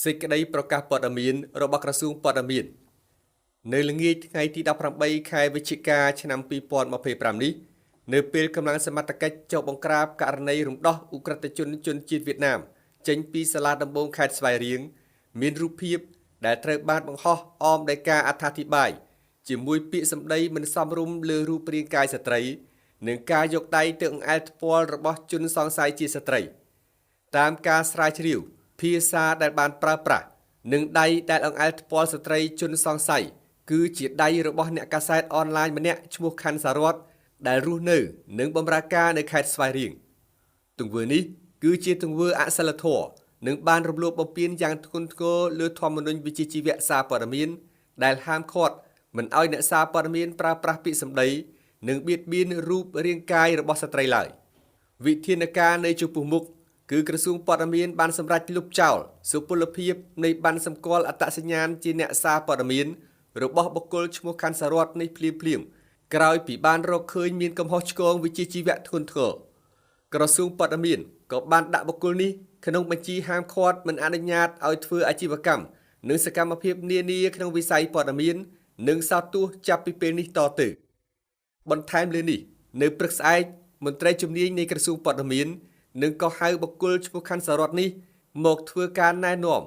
សេចក្តីប្រកាសព័ត៌មានរបស់ក្រសួងព័ត៌មាននៅល្ងាចថ្ងៃទី18ខែវិច្ឆិកាឆ្នាំ2025នេះនៅពេលកម្លាំងសមត្ថកិច្ចចុះបង្ក្រាបករណីរំដោះឧក្រិដ្ឋជនជាតិវៀតណាមចេញពីសាលាដំបងខេត្តស្វាយរៀងមានរូបភាពដែលត្រូវបានបង្ហោះអមដោយការអត្ថាធិប្បាយជាមួយពាក្យសម្ដីមិនសមរម្យលើរូបរាងកាយស្ត្រីនិងការយកដៃទៅអង្អែលថ្ពាល់របស់ជនសង្ស័យជាស្ត្រីតាមការស្រាវជ្រាវភាសាដែលបានប្រើប្រាស់និងដៃដែលអង្អែលថ្ពាល់ស្ត្រីជនសង្ស័យគឺជាដៃរបស់អ្នកកាសែតអនឡាញម្នាក់ឈ្មោះខាន់សារ៉ាត់ដែលរស់នៅនិងបម្រើការនៅខេត្តស្វាយរៀងទង្វើនេះគឺជាទង្វើអសិលធម៌និងបានរំលោភបំពានយ៉ាងធ្ងន់ធ្ងរលើធម្មនុញ្ញវិជ្ជាជីវៈសារព័ត៌មានដែលហាមឃាត់មិនឲ្យអ្នកសារព័ត៌មានប្រើប្រាស់ពាក្យសម្ដីនិងបៀតបៀនរូបរាងកាយរបស់ស្ត្រីឡើយវិធានការនៃចំពោះមុខគឺក្រសួងព័ត៌មានបានសម្រេចលុបចោលសុពលភាពនៃប័ណ្ណសម្គាល់អត្តសញ្ញាណជាអ្នកសារព័ត៌មានរបស់បុគ្គលឈ្មោះខាន់សារ៉ាត់នេះភ្លាមក្រោយពីបានរកឃើញមានកំហុសឆ្គងវិជ្ជាជីវៈធ្ងន់ធ្ងរក្រសួងព័ត៌មានក៏បានដាក់បុគ្គលនេះក្នុងបញ្ជីហាមឃាត់មិនអនុញ្ញាតឲ្យធ្វើអាជីវកម្មនិងសកម្មភាពនានាក្នុងវិស័យព័ត៌មាននិងសោតទោសចាប់ពីពេលនេះតទៅបន្ថែមលើនេះនៅព្រឹកស្អែកមន្ត្រីជំនាញនៃក្រសួងព័ត៌មាននិងក៏ហៅបុគ្គលឈ្មោះខាន់សារ៉ាត់នេះមកធ្វើការណែនាំ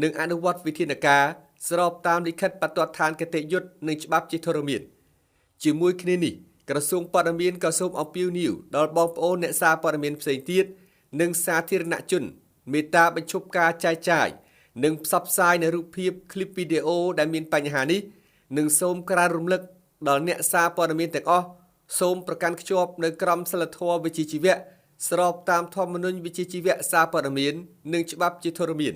និងអនុវត្តវិធានការស្របតាមលិខិតបទដ្ឋានគតិយុត្តនិងច្បាប់ជាធរមានជាមួយគ្នានេះក្រសួងព័ត៌មានក៏សូមអំពាវនាវដល់បងប្អូនអ្នកសារព័ត៌មានផ្សេងទៀតនិងសាធារណជនមេត្តាបញ្ឈប់ការចែកចាយនិងផ្សព្វផ្សាយនៅរូបភាពឃ្លីបវីដេអូដែលមានបញ្ហានេះនិងសូមក្រើនរំលឹកដល់អ្នកសារព័ត៌មានទាំងអស់សូមប្រកាន់ខ្ជាប់នៅក្រមសីលធម៌វិជ្ជាជីវៈស្របតាមធម្មនុញ្ញវិជ្ជាជីវៈសារព័ត៌មាននិងច្បាប់ជាធរមាន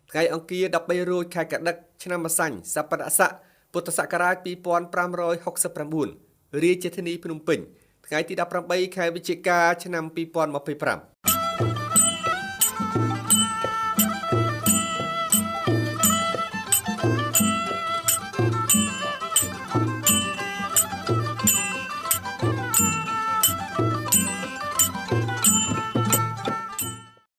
ថ្ងៃអង្គារ13រោចខែកដឹកឆ្នាំម្សាញ់សប្បុរស័កពុទ្ធសករាជ2569រាជធានីភ្នំពេញថ្ងៃទី18ខែវិច្ឆិកាឆ្នាំ2025